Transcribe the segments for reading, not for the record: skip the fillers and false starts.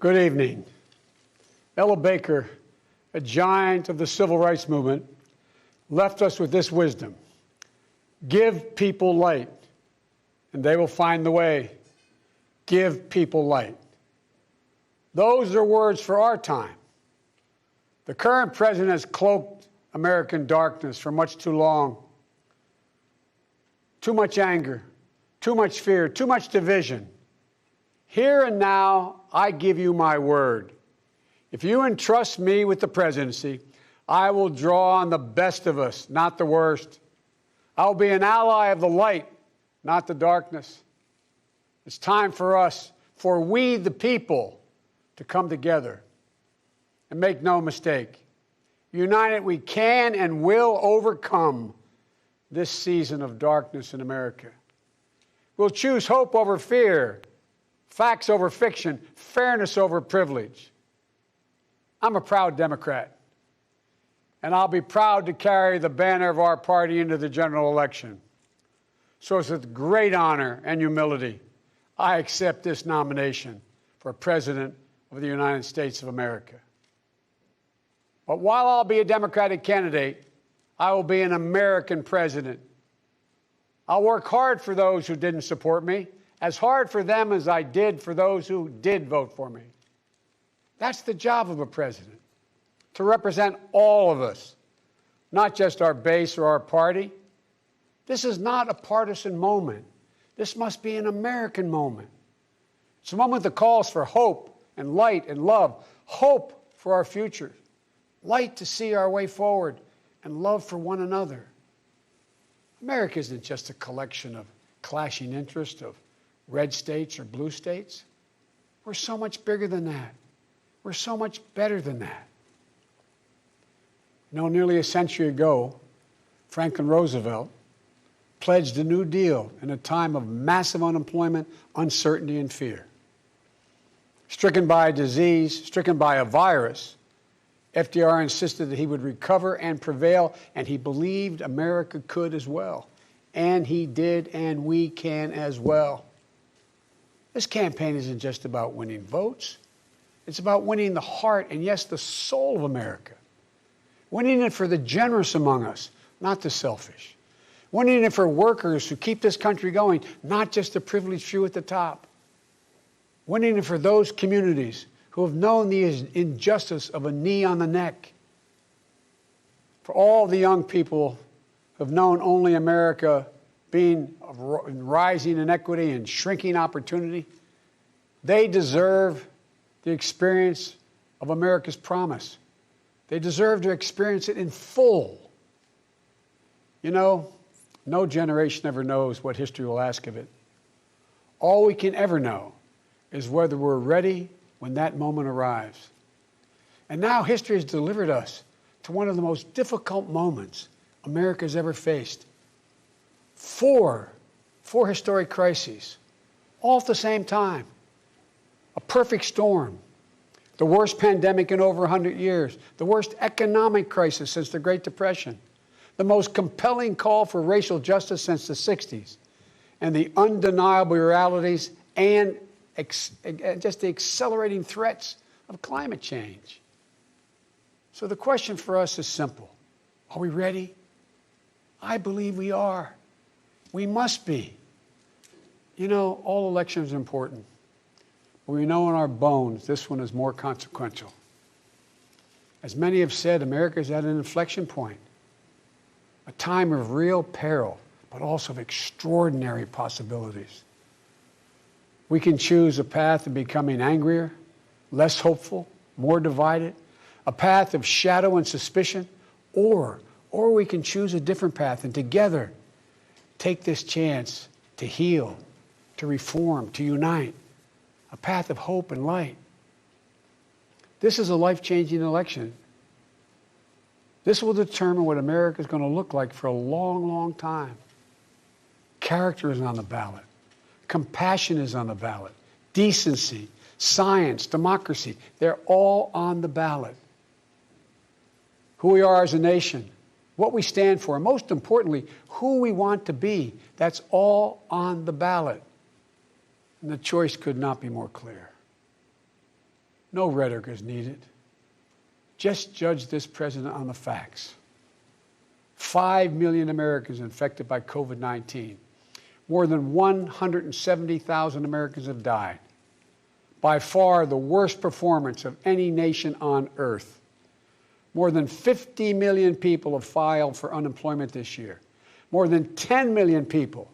Good evening. Ella Baker, a giant of the civil rights movement, left us with this wisdom: give people light, and they will find the way. Give people light. Those are words for our time. The current president has cloaked American darkness for much too long. Too much anger, too much fear, too much division. Here and now, I give you my word. If you entrust me with the presidency, I will draw on the best of us, not the worst. I will be an ally of the light, not the darkness. It's time for us, for we the people, to come together. And make no mistake, united we can and will overcome this season of darkness in America. We'll choose hope over fear, facts over fiction, fairness over privilege. I'm a proud Democrat, and I'll be proud to carry the banner of our party into the general election. So it's with great honor and humility I accept this nomination for President of the United States of America. But while I'll be a Democratic candidate, I will be an American president. I'll work hard for those who didn't support me, as hard for them as I did for those who did vote for me. That's the job of a president, to represent all of us, not just our base or our party. This is not a partisan moment. This must be an American moment. It's a moment that calls for hope and light and love, hope for our future, light to see our way forward, and love for one another. America isn't just a collection of clashing interests of red states or blue states. We're so much bigger than that. We're so much better than that. You know, nearly a century ago, Franklin Roosevelt pledged a New Deal in a time of massive unemployment, uncertainty, and fear. Stricken by a disease, stricken by a virus, FDR insisted that he would recover and prevail, and he believed America could as well. And he did, and we can as well. This campaign isn't just about winning votes. It's about winning the heart and, yes, the soul of America. Winning it for the generous among us, not the selfish. Winning it for workers who keep this country going, not just the privileged few at the top. Winning it for those communities who have known the injustice of a knee on the neck. For all the young people who have known only America being rising inequity and shrinking opportunity, they deserve the experience of America's promise. They deserve to experience it in full. You know, no generation ever knows what history will ask of it. All we can ever know is whether we're ready when that moment arrives. And now history has delivered us to one of the most difficult moments America's ever faced. Four historic crises, all at the same time. A perfect storm. The worst pandemic in over 100 years. The worst economic crisis since the Great Depression. The most compelling call for racial justice since the 60s. And the undeniable realities and just the accelerating threats of climate change. So the question for us is simple. Are we ready? I believe we are. We must be. You know, all elections are important. But we know in our bones this one is more consequential. As many have said, America is at an inflection point. A time of real peril, but also of extraordinary possibilities. We can choose a path of becoming angrier, less hopeful, more divided, a path of shadow and suspicion, or we can choose a different path and together take this chance to heal, to reform, to unite, a path of hope and light. This is a life-changing election. This will determine what America is going to look like for a long, long time. Character is on the ballot. Compassion is on the ballot. Decency, science, democracy, they're all on the ballot. Who we are as a nation, what we stand for, and most importantly, who we want to be, that's all on the ballot. And the choice could not be more clear. No rhetoric is needed. Just judge this president on the facts. 5 million Americans infected by COVID-19. More than 170,000 Americans have died. By far the worst performance of any nation on earth. More than 50 million people have filed for unemployment this year. More than 10 million people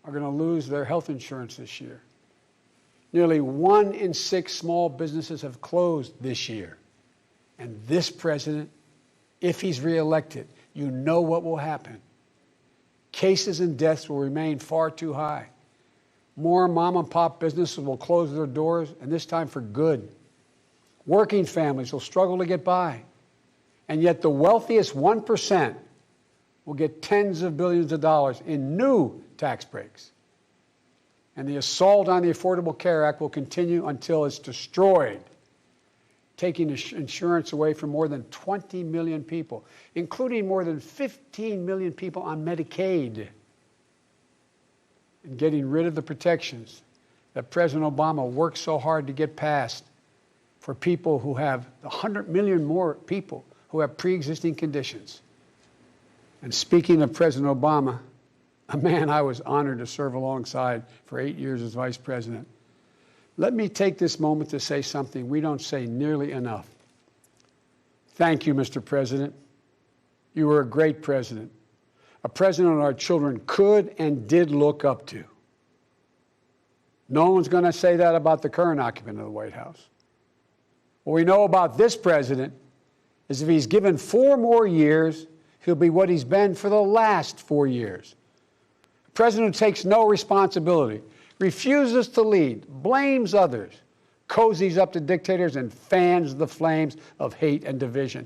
are going to lose their health insurance this year. Nearly 1 in 6 small businesses have closed this year. And this president, if he's reelected, you know what will happen. Cases and deaths will remain far too high. More mom-and-pop businesses will close their doors, and this time for good. Working families will struggle to get by. And yet the wealthiest 1% will get tens of billions of dollars in new tax breaks. And the assault on the Affordable Care Act will continue until it's destroyed, taking insurance away from more than 20 million people, including more than 15 million people on Medicaid, and getting rid of the protections that President Obama worked so hard to get passed for people who have 100 million more people who have pre-existing conditions. And speaking of President Obama, a man I was honored to serve alongside for 8 years as vice president, let me take this moment to say something we don't say nearly enough. Thank you, Mr. President. You were a great president, a president our children could and did look up to. No one's going to say that about the current occupant of the White House. What we know about this president is if he's given 4 more years, he'll be what he's been for the last 4 years. A president who takes no responsibility, refuses to lead, blames others, cozies up to dictators, and fans the flames of hate and division.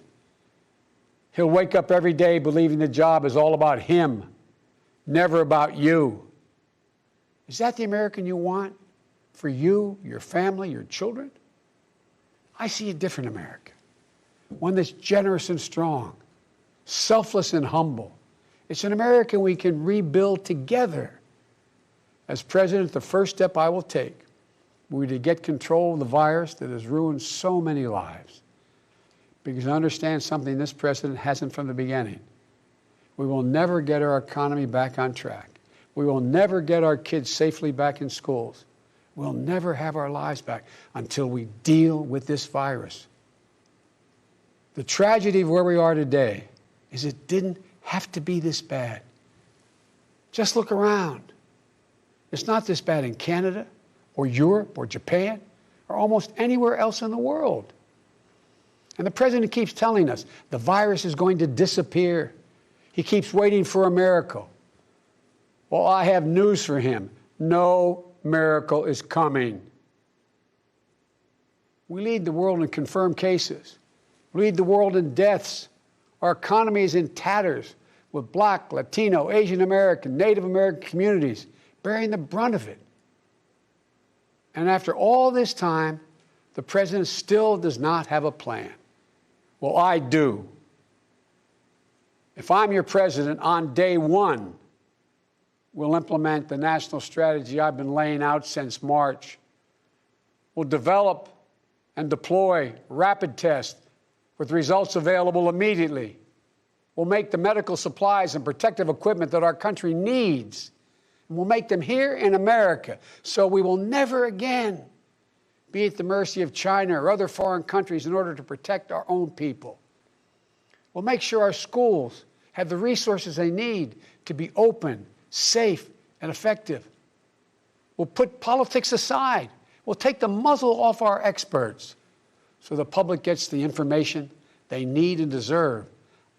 He'll wake up every day believing the job is all about him, never about you. Is that the American you want for you, your family, your children? I see a different America, one that's generous and strong, selfless and humble. It's an America we can rebuild together. As president, the first step I will take will be to get control of the virus that has ruined so many lives. Because I understand something this president hasn't from the beginning. We will never get our economy back on track. We will never get our kids safely back in schools. We'll never have our lives back until we deal with this virus. The tragedy of where we are today is it didn't have to be this bad. Just look around. It's not this bad in Canada or Europe or Japan or almost anywhere else in the world. And the president keeps telling us the virus is going to disappear. He keeps waiting for a miracle. Well, I have news for him. No miracle is coming. We lead the world in confirmed cases. We lead the world in deaths. Our economy is in tatters with Black, Latino, Asian American, Native American communities bearing the brunt of it. And after all this time, the president still does not have a plan. Well, I do. If I'm your president, on day one, we'll implement the national strategy I've been laying out since March. We'll develop and deploy rapid tests with results available immediately. We'll make the medical supplies and protective equipment that our country needs. And we'll make them here in America, so we will never again be at the mercy of China or other foreign countries in order to protect our own people. We'll make sure our schools have the resources they need to be open, safe, and effective. We'll put politics aside. We'll take the muzzle off our experts so the public gets the information they need and deserve.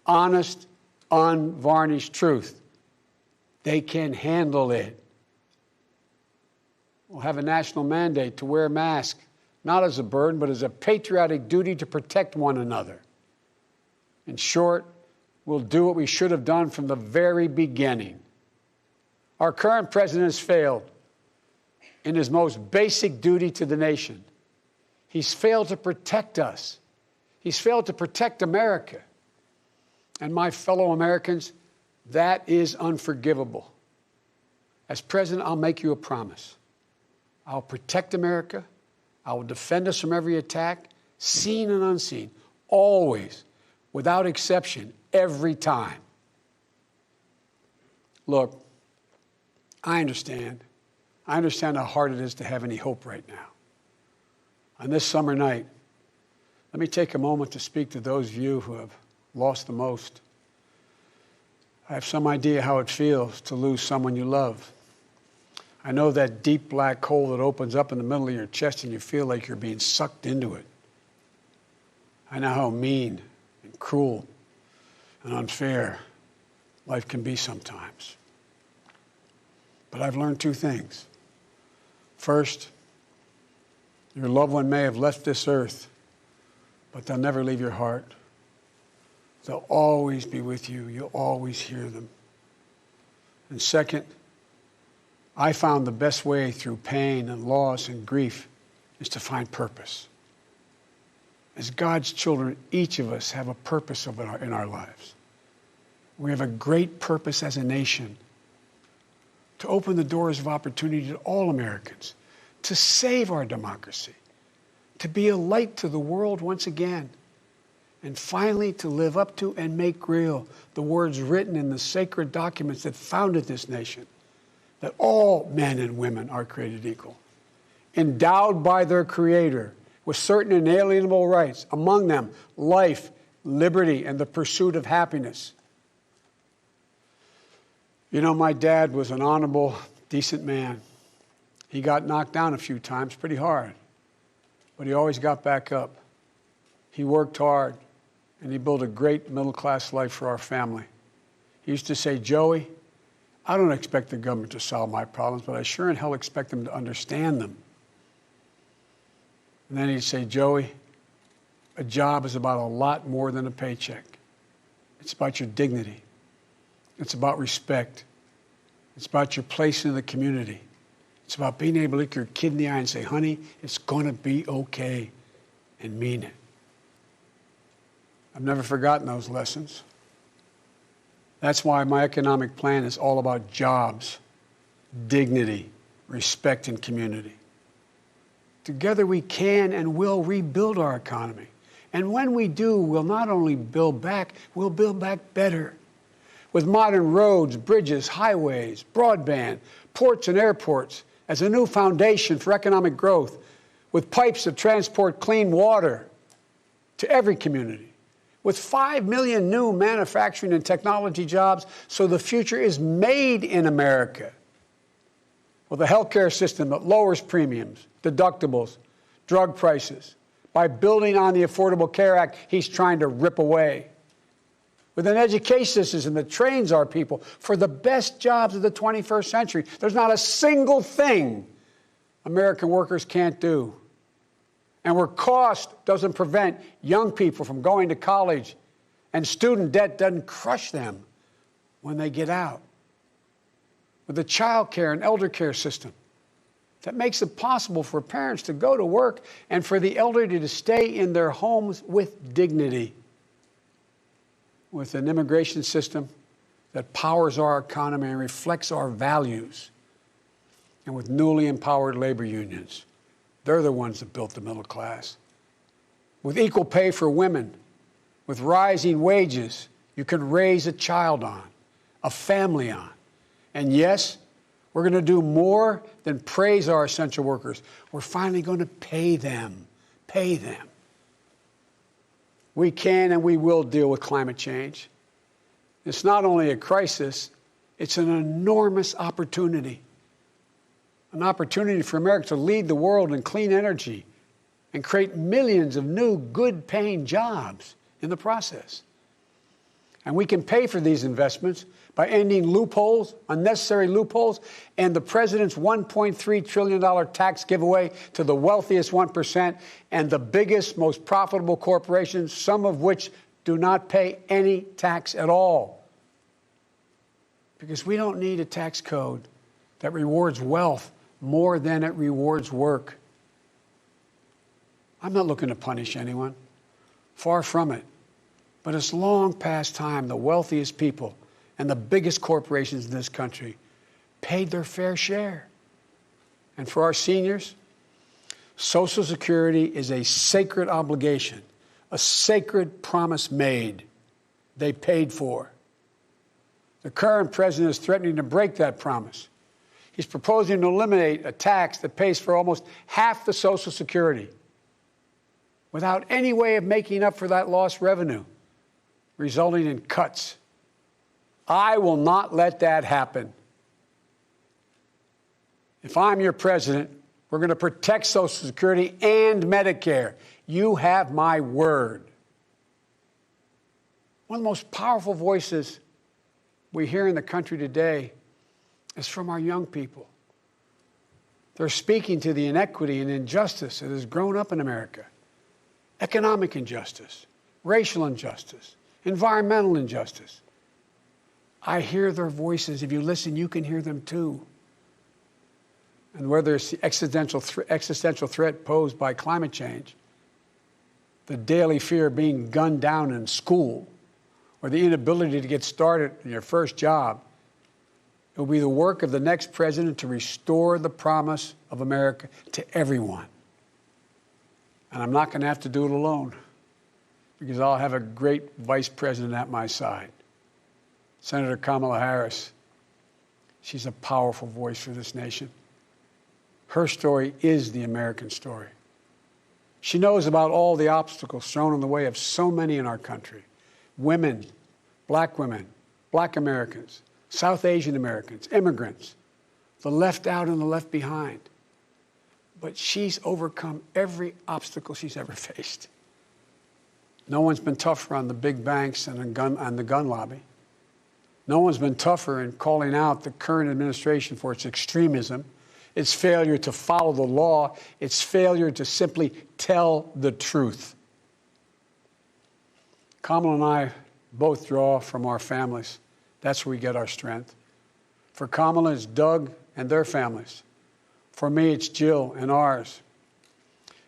Honest, unvarnished truth. They can handle it. We'll have a national mandate to wear masks, not as a burden, but as a patriotic duty to protect one another. In short, we'll do what we should have done from the very beginning. Our current president has failed in his most basic duty to the nation. He's failed to protect us. He's failed to protect America. And my fellow Americans, that is unforgivable. As president, I'll make you a promise. I'll protect America. I will defend us from every attack, seen and unseen, always, without exception, every time. Look, I understand. I understand how hard it is to have any hope right now. On this summer night, let me take a moment to speak to those of you who have lost the most. I have some idea how it feels to lose someone you love. I know that deep black hole that opens up in the middle of your chest and you feel like you're being sucked into it. I know how mean and cruel and unfair life can be sometimes. But I've learned two things. First, your loved one may have left this earth, but they'll never leave your heart. They'll always be with you. You'll always hear them. And second, I found the best way through pain and loss and grief is to find purpose. As God's children, each of us have a purpose in our lives. We have a great purpose as a nation to open the doors of opportunity to all Americans, to save our democracy, to be a light to the world once again, and finally to live up to and make real the words written in the sacred documents that founded this nation, that all men and women are created equal, endowed by their Creator with certain inalienable rights, among them life, liberty, and the pursuit of happiness. You know, my dad was an honorable, decent man. He got knocked down a few times pretty hard, but he always got back up. He worked hard, and he built a great middle-class life for our family. He used to say, Joey, I don't expect the government to solve my problems, but I sure in hell expect them to understand them. And then he'd say, Joey, a job is about a lot more than a paycheck. It's about your dignity. It's about respect. It's about your place in the community. It's about being able to look your kid in the eye and say, honey, it's going to be okay, and mean it. I've never forgotten those lessons. That's why my economic plan is all about jobs, dignity, respect, and community. Together we can and will rebuild our economy. And when we do, we'll not only build back, we'll build back better. With modern roads, bridges, highways, broadband, ports and airports as a new foundation for economic growth, with pipes that transport clean water to every community, with 5 million new manufacturing and technology jobs, so the future is made in America, with a healthcare system that lowers premiums, deductibles, drug prices, by building on the Affordable Care Act he's trying to rip away, with an education system that trains our people for the best jobs of the 21st century. There's not a single thing American workers can't do. And where cost doesn't prevent young people from going to college and student debt doesn't crush them when they get out. With a child care and elder care system that makes it possible for parents to go to work and for the elderly to stay in their homes with dignity. With an immigration system that powers our economy and reflects our values. And with newly empowered labor unions. They're the ones that built the middle class. With equal pay for women, with rising wages you can raise a child on, a family on. And yes, we're going to do more than praise our essential workers. We're finally going to pay them. Pay them. We can and we will deal with climate change. It's not only a crisis, it's an enormous opportunity. An opportunity for America to lead the world in clean energy and create millions of new, good-paying jobs in the process. And we can pay for these investments by ending loopholes, unnecessary loopholes, and the president's $1.3 trillion tax giveaway to the wealthiest 1% and the biggest, most profitable corporations, some of which do not pay any tax at all. Because we don't need a tax code that rewards wealth more than it rewards work. I'm not looking to punish anyone. Far from it. But it's long past time the wealthiest people and the biggest corporations in this country paid their fair share. And for our seniors, Social Security is a sacred obligation, a sacred promise made. They paid for. The current president is threatening to break that promise. He's proposing to eliminate a tax that pays for almost half the Social Security without any way of making up for that lost revenue, resulting in cuts. I will not let that happen. If I'm your president, we're going to protect Social Security and Medicare. You have my word. One of the most powerful voices we hear in the country today is from our young people. They're speaking to the inequity and injustice that has grown up in America. Economic injustice, racial injustice, environmental injustice. I hear their voices. If you listen, you can hear them too. And whether it's the existential threat posed by climate change, the daily fear of being gunned down in school, or the inability to get started in your first job, it will be the work of the next president to restore the promise of America to everyone. And I'm not going to have to do it alone, because I'll have a great vice president at my side. Senator Kamala Harris, she's a powerful voice for this nation. Her story is the American story. She knows about all the obstacles thrown in the way of so many in our country. Women, black Americans, South Asian Americans, immigrants, the left out and the left behind. But she's overcome every obstacle she's ever faced. No one's been tougher on the big banks and the gun lobby. No one's been tougher in calling out the current administration for its extremism, its failure to follow the law, its failure to simply tell the truth. Kamala and I both draw from our families. That's where we get our strength. For Kamala, it's Doug and their families. For me, it's Jill and ours.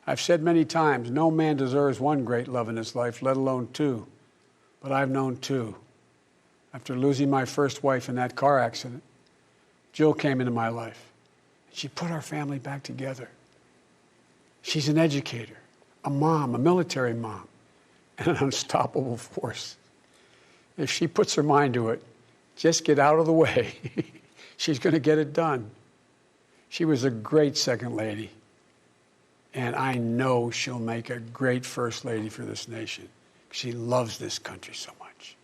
I've said many times, no man deserves one great love in his life, let alone two. But I've known two. After losing my first wife in that car accident, Jill came into my life. She put our family back together. She's an educator, a mom, a military mom, and an unstoppable force. If she puts her mind to it, just get out of the way. She's going to get it done. She was a great second lady, and I know she'll make a great first lady for this nation. She loves this country so much.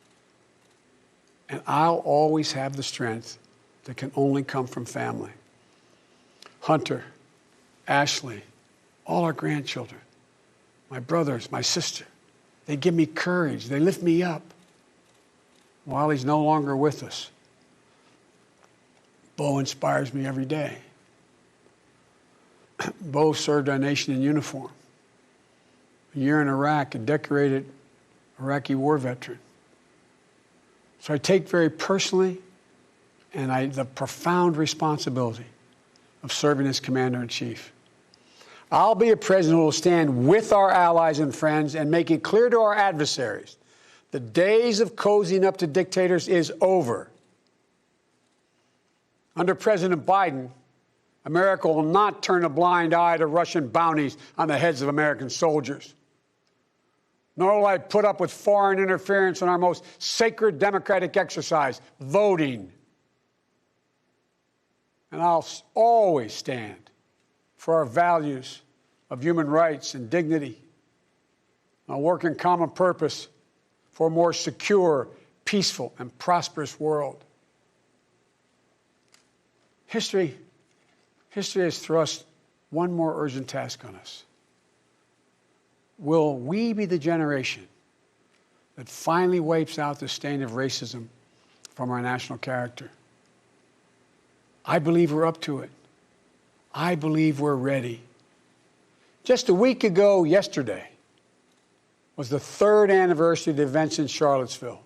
And I'll always have the strength that can only come from family. Hunter, Ashley, all our grandchildren, my brothers, my sister, they give me courage. They lift me up. While he's no longer with us, Bo inspires me every day. Bo served our nation in uniform. A year in Iraq, a decorated Iraqi war veteran. So I take very personally the profound responsibility of serving as Commander-in-Chief. I'll be a president who will stand with our allies and friends and make it clear to our adversaries the days of cozying up to dictators is over. Under President Biden, America will not turn a blind eye to Russian bounties on the heads of American soldiers. Nor will I put up with foreign interference in our most sacred democratic exercise, voting. And I'll always stand for our values of human rights and dignity. I'll work in common purpose for a more secure, peaceful, and prosperous world. History has thrust one more urgent task on us. Will we be the generation that finally wipes out the stain of racism from our national character? I believe we're up to it. I believe we're ready. Just a week ago yesterday was the third anniversary of the events in Charlottesville.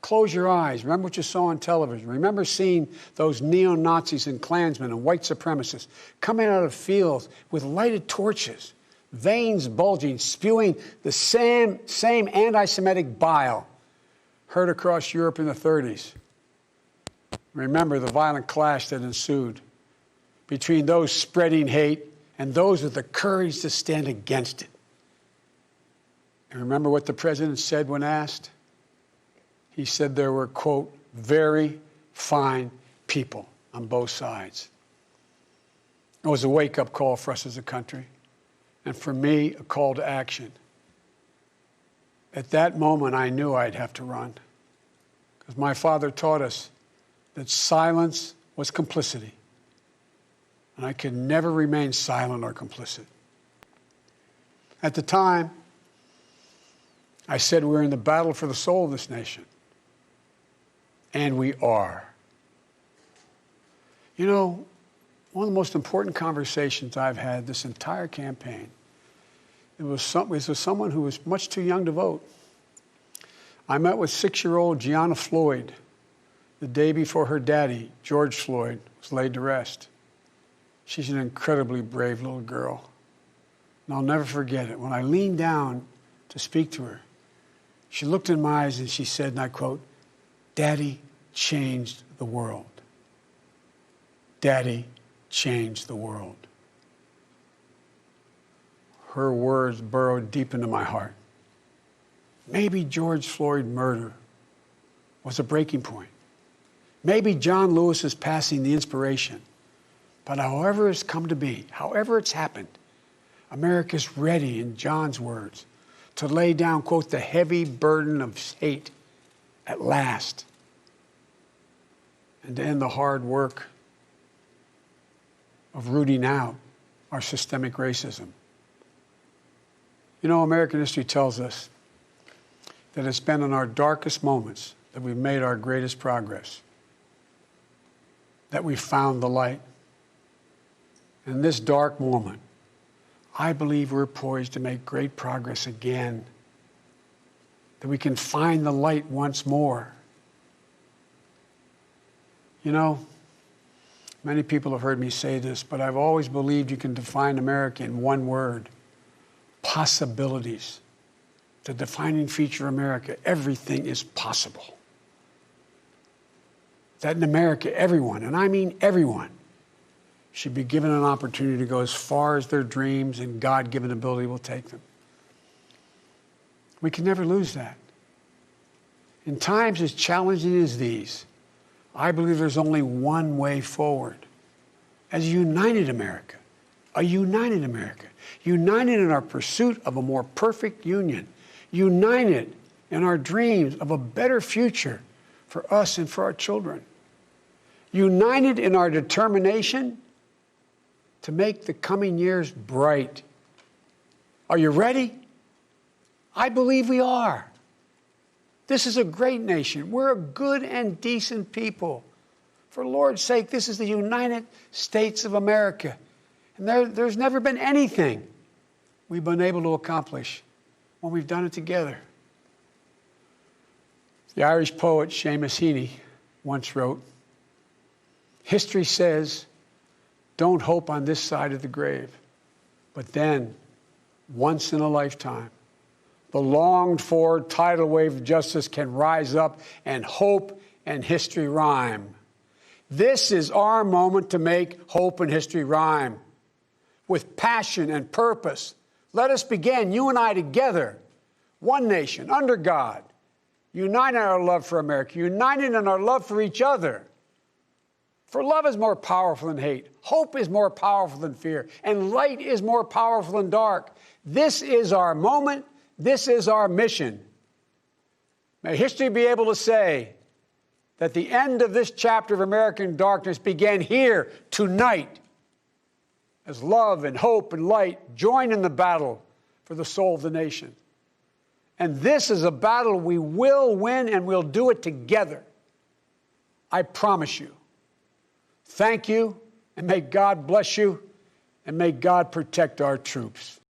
Close your eyes. Remember what you saw on television. Remember seeing those neo-Nazis and Klansmen and white supremacists coming out of fields with lighted torches, veins bulging, spewing the same anti-Semitic bile heard across Europe in the 30s. Remember the violent clash that ensued between those spreading hate and those with the courage to stand against it. And remember what the president said when asked? He said there were, quote, very fine people on both sides. It was a wake-up call for us as a country, and for me, a call to action. At that moment, I knew I'd have to run, because my father taught us that silence was complicity, and I could never remain silent or complicit. At the time, I said we were in the battle for the soul of this nation, and we are. You know, one of the most important conversations I've had this entire campaign, it was with someone who was much too young to vote. I met with 6-year-old Gianna Floyd the day before her daddy, George Floyd, was laid to rest. She's an incredibly brave little girl. And I'll never forget it. When I leaned down to speak to her, she looked in my eyes and she said, and I quote, "Daddy changed the world. Daddy changed the world." Her words burrowed deep into my heart. Maybe George Floyd's murder was a breaking point. Maybe John Lewis is passing the inspiration. But however it's come to be, however it's happened, America's ready, in John's words, to lay down, quote, the heavy burden of hate at last, and to end the hard work of rooting out our systemic racism. You know, American history tells us that it's been in our darkest moments that we've made our greatest progress, that we found the light. In this dark moment, I believe we're poised to make great progress again, that we can find the light once more. You know, many people have heard me say this, but I've always believed you can define America in one word: possibilities. The defining feature of America: everything is possible. That in America, everyone, and I mean everyone, should be given an opportunity to go as far as their dreams and God-given ability will take them. We can never lose that. In times as challenging as these, I believe there's only one way forward. As a united America, united in our pursuit of a more perfect union, united in our dreams of a better future for us and for our children, united in our determination to make the coming years bright. Are you ready? I believe we are. This is a great nation. We're a good and decent people. For Lord's sake, this is the United States of America. And there's never been anything we've been able to accomplish when we've done it together. The Irish poet Seamus Heaney once wrote, "History says, don't hope on this side of the grave, but then, once in a lifetime, the longed-for tidal wave of justice can rise up and hope and history rhyme." This is our moment to make hope and history rhyme. With passion and purpose, let us begin, you and I together, one nation, under God, united in our love for America, united in our love for each other. For love is more powerful than hate, hope is more powerful than fear, and light is more powerful than dark. This is our moment. This is our mission. May history be able to say that the end of this chapter of American darkness began here tonight, as love and hope and light join in the battle for the soul of the nation. And this is a battle we will win, and we'll do it together. I promise you. Thank you, and may God bless you, and may God protect our troops.